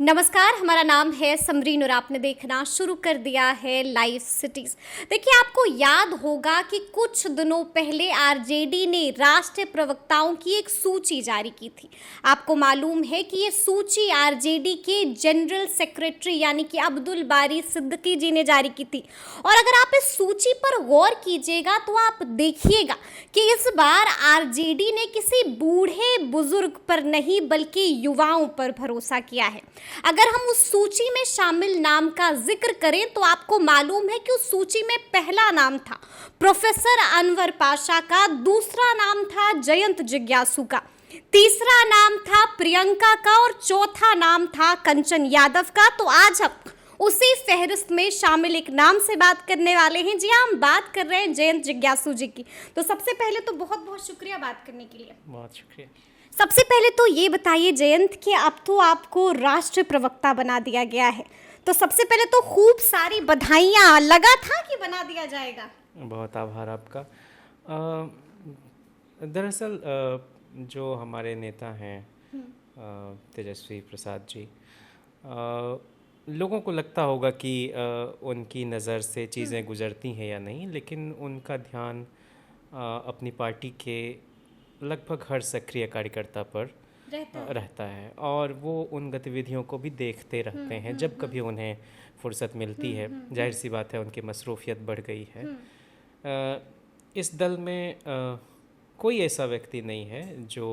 नमस्कार, हमारा नाम है समरीन और आपने देखना शुरू कर दिया है लाइव सिटीज। देखिए, आपको याद होगा कि कुछ दिनों पहले आरजेडी ने राष्ट्रीय प्रवक्ताओं की एक सूची जारी की थी। आपको मालूम है कि ये सूची आरजेडी के जनरल सेक्रेटरी यानी कि अब्दुल बारी सिद्दीकी जी ने जारी की थी। और अगर आप इस सूची पर गौर कीजिएगा तो आप देखिएगा कि इस बार आरजेडी ने किसी बूढ़े बुजुर्ग पर नहीं बल्कि युवाओं पर भरोसा किया है। अगर हम उस सूची में शामिल नाम का जिक्र करें तो आपको मालूम है कि उस सूची में पहला नाम था प्रोफेसर अनवर पाशा का, दूसरा नाम था जयंत जिज्ञासु का, तीसरा नाम था प्रियंका का और चौथा नाम था कंचन यादव का। तो आज हम उसी फहरिस्त में शामिल एक नाम से बात करने वाले हैं। जी हाँ, हम बात कर रहे हैं जयंत जिज्ञासु जी की। तो सबसे पहले तो बहुत बहुत शुक्रिया बात करने के लिए। बहुत शुक्रिया। सबसे पहले तो ये बताइए जयंत कि अब तो आपको राष्ट्रीय प्रवक्ता बना दिया गया है, तो सबसे पहले तो खूब सारी बधाइयाँ। लगा था कि बना दिया जाएगा? बहुत आभार आपका। दरअसल जो हमारे नेता हैं तेजस्वी प्रसाद जी, लोगों को लगता होगा कि उनकी नज़र से चीज़ें गुजरती हैं या नहीं, लेकिन उनका ध्यान अपनी पार्टी के लगभग हर सक्रिय कार्यकर्ता पर रहता है और वो उन गतिविधियों को भी देखते रहते हैं जब कभी उन्हें फुर्सत मिलती है। जाहिर सी बात है, उनकी मसरूफियत बढ़ गई है। इस दल में कोई ऐसा व्यक्ति नहीं है जो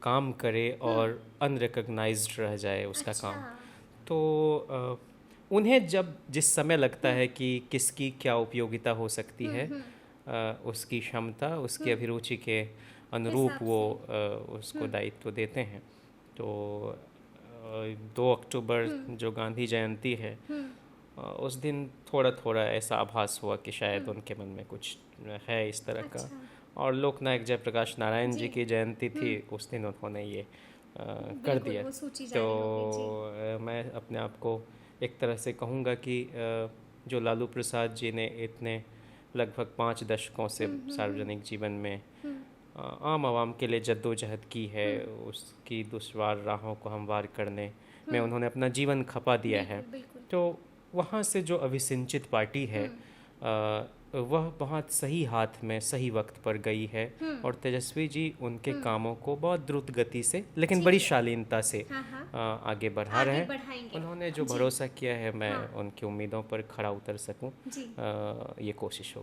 काम करे और अनरिकग्नाइज्ड रह जाए उसका काम। तो उन्हें जब जिस समय लगता है कि किसकी क्या उपयोगिता हो सकती है, उसकी क्षमता, उसकी अभिरुचि के अनुरूप वो उसको दायित्व देते हैं। तो 2 अक्टूबर जो गांधी जयंती है, उस दिन थोड़ा थोड़ा ऐसा आभास हुआ कि शायद उनके मन में कुछ है इस तरह का। और लोकनायक जयप्रकाश नारायण जी की जयंती थी, उस दिन उन्होंने ये कर दिया। तो मैं अपने आप को एक तरह से कहूँगा कि जो लालू प्रसाद जी ने इतने लगभग 5 दशकों से सार्वजनिक जीवन में आम आवाम के लिए जद्दोजहद की है, उसकी दुश्वार राहों को हमवार करने में उन्होंने अपना जीवन खपा दिया है। तो वहाँ से जो अभिसिंचित पार्टी है वह बहुत सही हाथ में सही वक्त पर गई है और तेजस्वी जी उनके कामों को बहुत द्रुत गति से लेकिन बड़ी शालीनता से आगे बढ़ा रहे हैं। उन्होंने जो भरोसा किया है, मैं उनकी उम्मीदों पर खरा उतर सकूं, ये कोशिश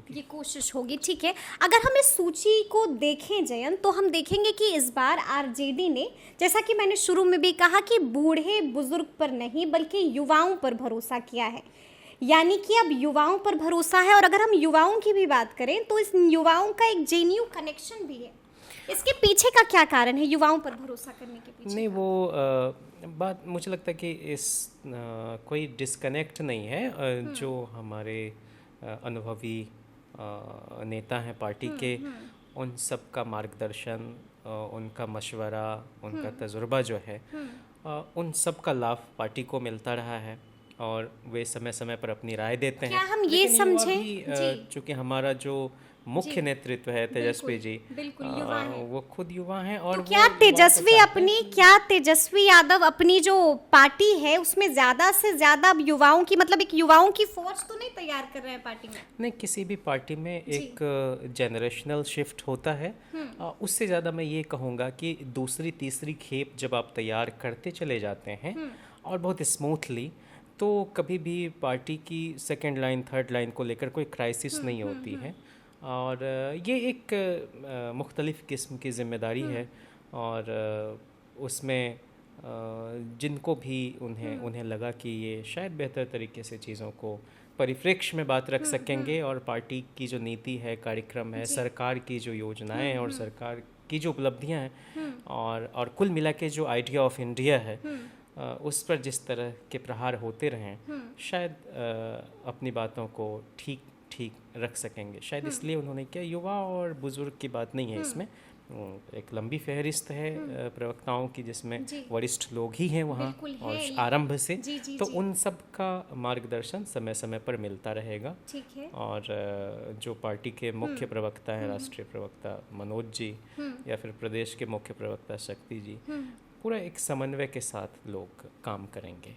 होगी। ठीक है, अगर हम इस सूची को देखें जयंत, तो हम देखेंगे कि इस बार आरजेडी ने, जैसा कि मैंने शुरू में भी कहा, कि बूढ़े बुजुर्ग पर नहीं बल्कि युवाओं पर भरोसा किया है। यानी कि अब युवाओं पर भरोसा है। और अगर हम युवाओं की भी बात करें तो इस युवाओं का एक जेएनयू कनेक्शन भी है। इसके पीछे का क्या कारण है, युवाओं पर भरोसा करने के पीछे? नहीं, वो बात मुझे लगता है कि इस कोई डिस्कनेक्ट नहीं है। जो हमारे अनुभवी नेता हैं पार्टी के, उन सब का मार्गदर्शन, उनका मशवरा, उनका तजुर्बा जो है, उन सब का लाभ पार्टी को मिलता रहा है और वे समय समय पर अपनी राय देते हैं। क्या हम ये समझें, चूँकि हमारा जो मुख्य नेतृत्व है तेजस्वी जी, वो खुद युवा हैं। और तो क्या तेजस्वी यादव अपनी जो पार्टी है उसमें ज़्यादा से ज़्यादा युवाओं की, मतलब एक युवाओं की फोर्स तो नहीं तैयार कर रहे हैं पार्टी में? नहीं, किसी भी पार्टी में एक जनरेशनल शिफ्ट होता है। उससे ज़्यादा मैं ये कहूँगा कि दूसरी तीसरी खेप जब आप तैयार करते चले जाते हैं और बहुत स्मूथली, तो कभी भी पार्टी की सेकंड लाइन थर्ड लाइन को लेकर कोई क्राइसिस नहीं होती है। और ये एक मुख्तलिफ़ किस्म की ज़िम्मेदारी है और उसमें जिनको भी उन्हें लगा कि ये शायद बेहतर तरीके से चीज़ों को परिप्रेक्ष्य में बात रख सकेंगे और पार्टी की जो नीति है, कार्यक्रम है, सरकार की जो योजनाएं हैं और सरकार की जो उपलब्धियां हैं और कुल मिला के जो आइडिया ऑफ इंडिया है, उस पर जिस तरह के प्रहार होते रहें, शायद अपनी बातों को ठीक रख सकेंगे। शायद इसलिए उन्होंने किया। युवा और बुजुर्ग की बात नहीं है इसमें, एक लंबी फहरिस्त है प्रवक्ताओं की, जिसमें वरिष्ठ लोग ही हैं वहाँ और आरंभ से। तो उन सब का मार्गदर्शन समय समय पर मिलता रहेगा। और जो पार्टी के मुख्य प्रवक्ता हैं, राष्ट्रीय प्रवक्ता मनोज जी, या फिर प्रदेश के मुख्य प्रवक्ता शक्ति जी, पूरा एक समन्वय के साथ लोग काम करेंगे।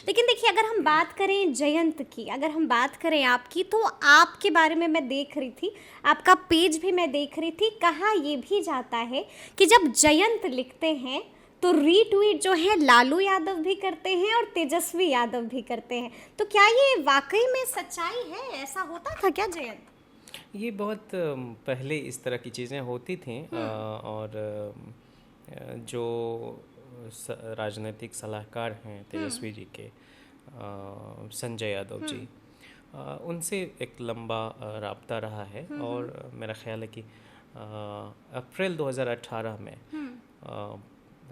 लेकिन देखिए, अगर हम बात करें जयंत की, अगर हम बात करें आपकी, तो आपके बारे में मैं देख रही थी, आपका पेज भी मैं देख रही थी, कहा ये भी जाता है कि जब जयंत लिखते हैं तो रीट्वीट जो है लालू यादव भी करते हैं और तेजस्वी यादव भी करते हैं। तो क्या ये वाकई में सच्चाई है? ऐसा होता था क्या जयंत? ये बहुत पहले इस तरह की चीज़ें होती थीं और जो राजनीतिक सलाहकार हैं तेजस्वी जी के, संजय यादव जी, उनसे एक लंबा राब्ता रहा है। और मेरा ख्याल है कि अप्रैल 2018 में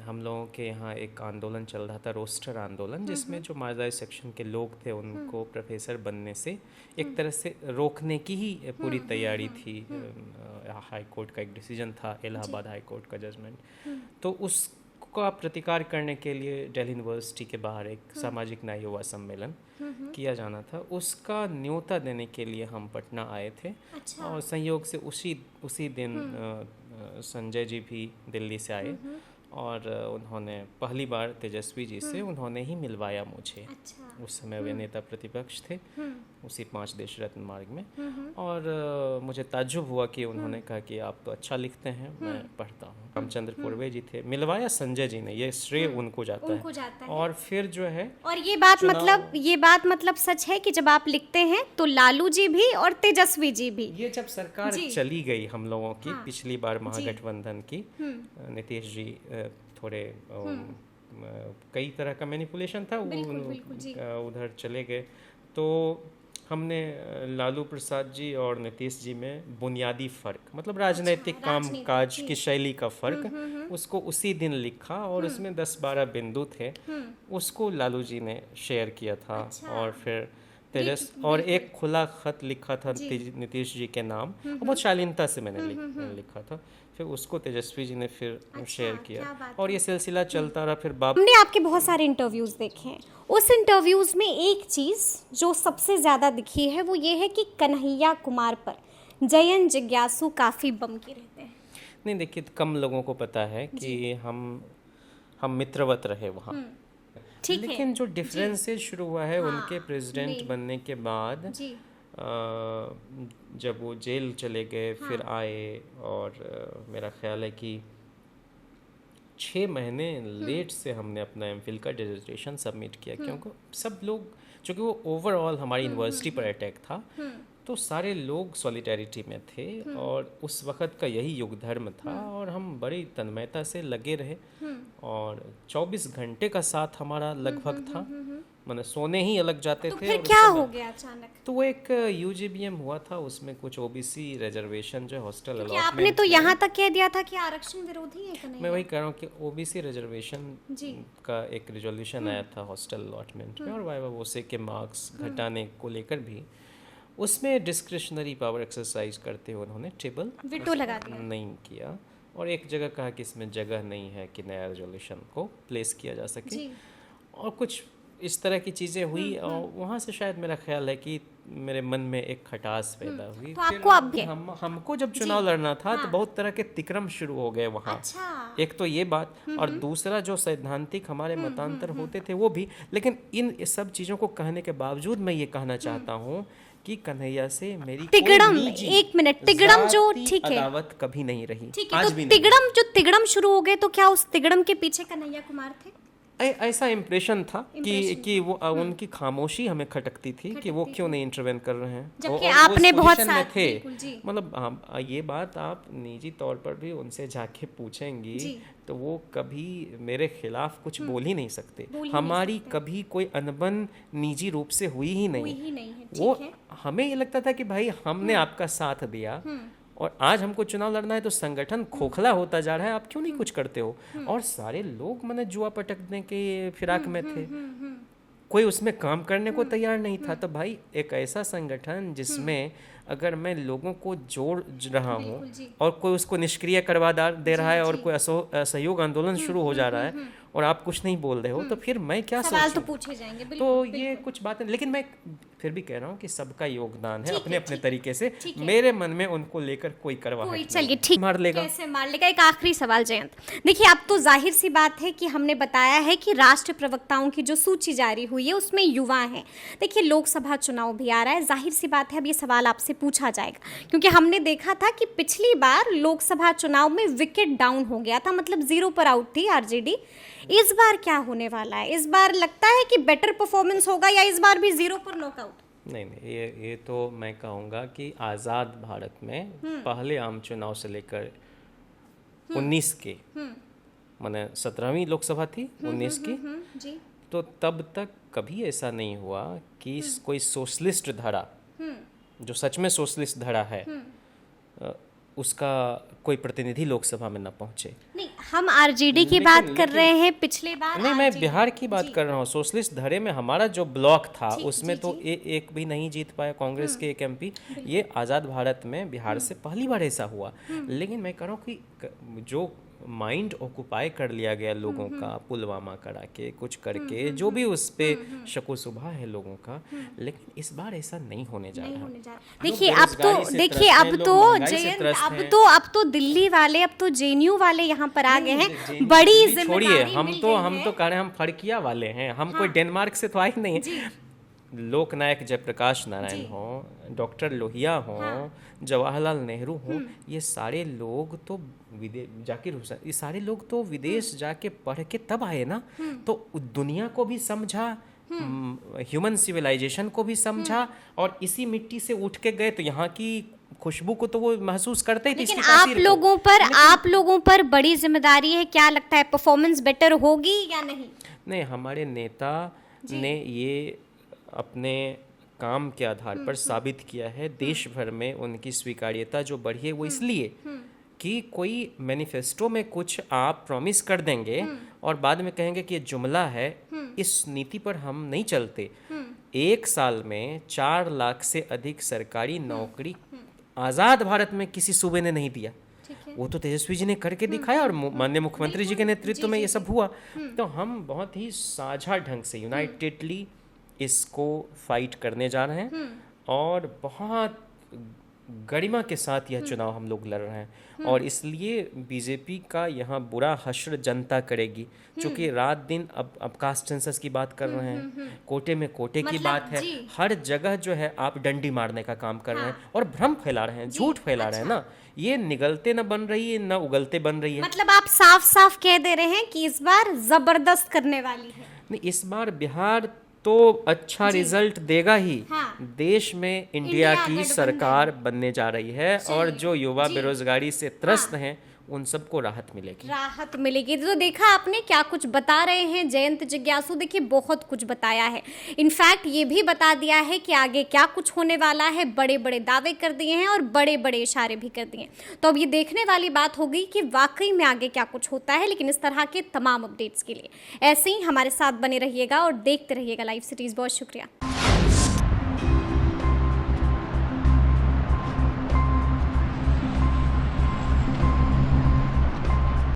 हम लोगों के यहाँ एक आंदोलन चल रहा था, रोस्टर आंदोलन, जिसमें जो मार्जिनाइज सेक्शन के लोग थे उनको प्रोफेसर बनने से एक तरह से रोकने की ही पूरी तैयारी थी। हाई कोर्ट का एक डिसीजन था, इलाहाबाद हाई कोर्ट का जजमेंट। तो उसका प्रतिकार करने के लिए दिल्ली यूनिवर्सिटी के बाहर एक सामाजिक न्याय युवा सम्मेलन किया जाना था। उसका न्योता देने के लिए हम पटना आए थे। अच्छा। और संयोग से उसी दिन संजय जी भी दिल्ली से आए और उन्होंने पहली बार तेजस्वी जी से उन्होंने ही मिलवाया मुझे। अच्छा। उस समय वे नेता प्रतिपक्ष थे उसी 5 देश रत्न मार्ग में। और मुझे ताज्जुब हुआ कि उन्होंने कहा कि आप तो अच्छा लिखते हैं, मैं पढ़ता हूँ। रामचंद्र पूर्वे जी थे, मिलवाया संजय जी ने, ये श्रेय उनको जाता है। और फिर जो है, और ये बात मतलब सच है कि जब आप लिखते हैं तो लालू जी भी और तेजस्वी जी भी। ये जब सरकार चली गई हम लोगों की, पिछली बार महागठबंधन की, नीतीश जी थोड़े कई तरह का मैनिपुलेशन था, उधर चले गए। तो हमने लालू प्रसाद जी और नीतीश जी में बुनियादी फ़र्क, मतलब राजनीतिक काम काज की शैली का फ़र्क, उसको उसी दिन लिखा और उसमें 10-12 बिंदु थे, उसको लालू जी ने शेयर किया था। और फिर और एक खुला खत लिखा था नीतीश जी के नाम, और बहुत शालीनता से मैंने लिखा था। फिर उसको तेजस्वी जी ने फिर शेयर किया और ये सिलसिला चलता रहा। फिर हमने आपके बहुत सारे इंटरव्यूज़ देखे हैं, उस इंटरव्यूज़ में एक चीज़ जो सबसे ज़्यादा दिखी है वो ये है कि कन्हैया कुमार पर जयंत जिज्ञासु काफ़ी बमकी रहते हैं। नहीं, देखिए, कम लोगों को पता है कि हम मित्रवत रहे वहाँ। लेकिन जो डिफरेंसेस शुरू हुआ है उनके प्रेसिडेंट बनने के बाद, जब वो जेल चले गए, फिर आए, और मेरा ख्याल है कि 6 महीने लेट से हमने अपना एमफिल का डिसर्टेशन सबमिट किया, क्योंकि सब लोग, चूँकि वो ओवरऑल हमारी यूनिवर्सिटी पर अटैक था, तो सारे लोग सॉलिडेरिटी में थे और उस वक़्त का यही युग धर्म था और हम बड़ी तन्मयता से लगे रहे। और 24 घंटे का साथ हमारा लगभग था, मैंने सोने ही अलग जाते थे। फिर क्या हो गया अचानक? तो वो एक यूजीबीएम हुआ था, उसमें कुछ ओबीसी रिजर्वेशन जो हॉस्टल अलॉटमेंट, आपने तो यहाँ तक कह दिया था कि आरक्षण विरोधी है। मैं वही कह रहा हूँ कि ओबीसी रिजर्वेशन का एक रिजोल्यूशन आया था हॉस्टल अलॉटमेंट में, और वाइवा वोसे के मार्क्स घटाने को लेकर भी उसमें डिस्क्रिशनरी पावर एक्सरसाइज करते हुए उन्होंने टेबल वीटो लगा दिया, नहीं किया, और एक जगह कहा कि इसमें जगह नहीं है कि नया रेजोल्यूशन को प्लेस किया जा सके, और कुछ इस तरह की चीज़ें हुई। और वहाँ से शायद मेरा ख्याल है कि मेरे मन में एक खटास पैदा हुई। तो आपको अब भी हमको जब चुनाव लड़ना था तो बहुत तरह के तिक्रम शुरू हो गए वहाँ। अच्छा। एक तो ये बात, और दूसरा जो सैद्धांतिक हमारे मतांतर होते थे वो भी। लेकिन इन सब चीज़ों को कहने के बावजूद मैं ये कहना चाहता हूँ कि कन्हैया से मेरी तिगड़म, एक मिनट, तिगड़म जो ठीक है, अदावत कभी नहीं रही, आज भी नहीं। तिगड़म शुरू हो गए, तो क्या उस तिगड़म के पीछे कन्हैया कुमार थे? ऐसा इम्प्रेशन था कि वो उनकी खामोशी हमें खटकती थी कि वो क्यों नहीं इंटरवेन कर रहे हैं, जबकि आपने बहुत साथ थे। मतलब ये बात आप निजी तौर पर भी उनसे जाके पूछेंगी तो वो कभी मेरे खिलाफ कुछ बोल ही नहीं सकते। हमारी कभी कोई अनबन निजी रूप से हुई ही नहीं। वो हमें ये लगता था कि भाई हमने आपका साथ दिया और आज हमको चुनाव लड़ना है तो संगठन खोखला होता जा रहा है, आप क्यों नहीं कुछ करते हो। और सारे लोग मैंने जुआ पटकने के फिराक में थे, कोई उसमें काम करने को तैयार नहीं था। तो भाई एक ऐसा संगठन जिसमें अगर मैं लोगों को जोड़ रहा हूँ और कोई उसको निष्क्रिय करवा दे रहा है और कोई असहयोग आंदोलन शुरू हो जा रहा है और आप कुछ नहीं बोल रहे हो, तो फिर मैं क्या सवाल तो पूछे जाएंगे। तो ये कुछ बातें, लेकिन मैं फिर भी कह रहा हूँ कि सबका योगदान है ठीक है, अपने अपने ठीक तरीके से। ठीक है। मेरे मन में उनको लेकर कोई करवाहट कोई नहीं चलिए है। ठीक मार लेगा। कैसे मार लेगा। एक आखिरी सवाल जयंत, देखिए अब तो जाहिर सी बात है कि हमने बताया है कि राष्ट्रीय प्रवक्ताओं की जो सूची जारी हुई है उसमें युवा हैं। देखिए लोकसभा चुनाव भी आ रहा है, जाहिर सी बात है अब ये सवाल आपसे पूछा जाएगा, क्योंकि हमने देखा था कि पिछली बार लोकसभा चुनाव में विकेट डाउन हो गया था, मतलब 0 पर आउट थी आरजेडी। इस बार क्या होने वाला है? इस बार लगता है कि बेटर परफॉर्मेंस होगा या इस बार भी 0 पर नॉकआउट? नहीं नहीं, ये तो मैं कहूँगा कि आज़ाद भारत में पहले आम चुनाव से लेकर 19 के, माने 17वीं लोकसभा थी 19 की, जी तो तब तक कभी ऐसा नहीं हुआ कि कोई सोशलिस्ट धड़ा, जो सच में सोशलिस्ट धड़ा है, उसका कोई प्रतिनिधि लोकसभा में न पहुंचे। नहीं, हम आरजेडी की बात कर रहे हैं। पिछले बार नहीं, मैं RJD बिहार की बात कर रहा हूँ। सोशलिस्ट धड़े में हमारा जो ब्लॉक था उसमें जी, तो एक भी नहीं जीत पाया कांग्रेस के एक एमपी। ये आज़ाद भारत में बिहार से पहली बार ऐसा हुआ। लेकिन मैं कह रहा हूँ कि जो माइंड ऑक्युपाई कर लिया गया लोगों का, पुलवामा करा के कुछ करके, जो भी उस पे शको सुबह है लोगों का, लेकिन इस बार ऐसा नहीं होने जा रहा। देखिए अब तो दिल्ली वाले, अब तो जेएनयू वाले यहाँ पर आ गए हैं, बड़ी छोड़िए, जिम्मेदारी हम मिल तो गई हम है। तो कह रहे हैं हम फड़किया वाले हैं, हम कोई डेनमार्क से तो आए नहीं है। लोकनायक जयप्रकाश नारायण हो, डॉक्टर लोहिया हो, जवाहरलाल नेहरू हो, ये सारे लोग तो जाकिर हुसैन, ये सारे लोग तो विदेश जाके पढ़ के तब आए ना, तो दुनिया को भी समझा, ह्यूमन सिविलाइजेशन को भी समझा, और इसी मिट्टी से उठ के गए, तो यहाँ की खुशबू को तो वो महसूस करते ही थे। लेकिन इसकी तासीर को। आप लोगों पर बड़ी जिम्मेदारी है। क्या लगता है परफॉर्मेंस बेटर होगी या नहीं? नहीं, हमारे नेता ने ये अपने काम के आधार पर साबित किया है। देश भर में उनकी स्वीकार्यता जो बढ़ी है वो इसलिए कि कोई मैनिफेस्टो में कुछ आप प्रॉमिस कर देंगे और बाद में कहेंगे कि ये जुमला है, इस नीति पर हम नहीं चलते। 1 साल में 4 लाख से अधिक सरकारी नौकरी आज़ाद भारत में किसी सूबे ने नहीं दिया। वो तो तेजस्वी जी ने करके दिखाया और माननीय मुख्यमंत्री जी के नेतृत्व में ये सब हुआ। तो हम बहुत ही साझा ढंग से यूनाइटेडली इसको फाइट करने जा रहे हैं और बहुत गरिमा के साथ यह चुनाव हम लोग लड़ रहे हैं। और इसलिए बीजेपी का यहाँ बुरा हश्र जनता करेगी, क्योंकि रात दिन अब कास्ट सेंसस की बात कर रहे हैं, कोटे में कोटे की बात है, हर जगह जो है आप डंडी मारने का काम कर रहे हैं और भ्रम फैला रहे हैं, झूठ फैला रहे हैं ना। ये निगलते न बन रही है, न उगलते बन रही है। मतलब आप साफ साफ कह दे रहे हैं कि इस बार जबरदस्त करने वाली है। नहीं, इस बार बिहार तो अच्छा रिजल्ट देगा ही। देश में इंडिया की सरकार बनने जा रही है और जो युवा बेरोजगारी से त्रस्त हैं उन सबको राहत मिलेगी। राहत मिलेगी। तो देखा आपने क्या कुछ बता रहे हैं जयंत जिज्ञासु। देखिए बहुत कुछ बताया है, इनफैक्ट ये भी बता दिया है कि आगे क्या कुछ होने वाला है। बड़े बड़े दावे कर दिए हैं और बड़े बड़े इशारे भी कर दिए हैं। तो अब ये देखने वाली बात होगी कि वाकई में आगे क्या कुछ होता है। लेकिन इस तरह के तमाम अपडेट्स के लिए ऐसे ही हमारे साथ बने रहिएगा और देखते रहिएगा लाइव सिटीज। बहुत शुक्रिया।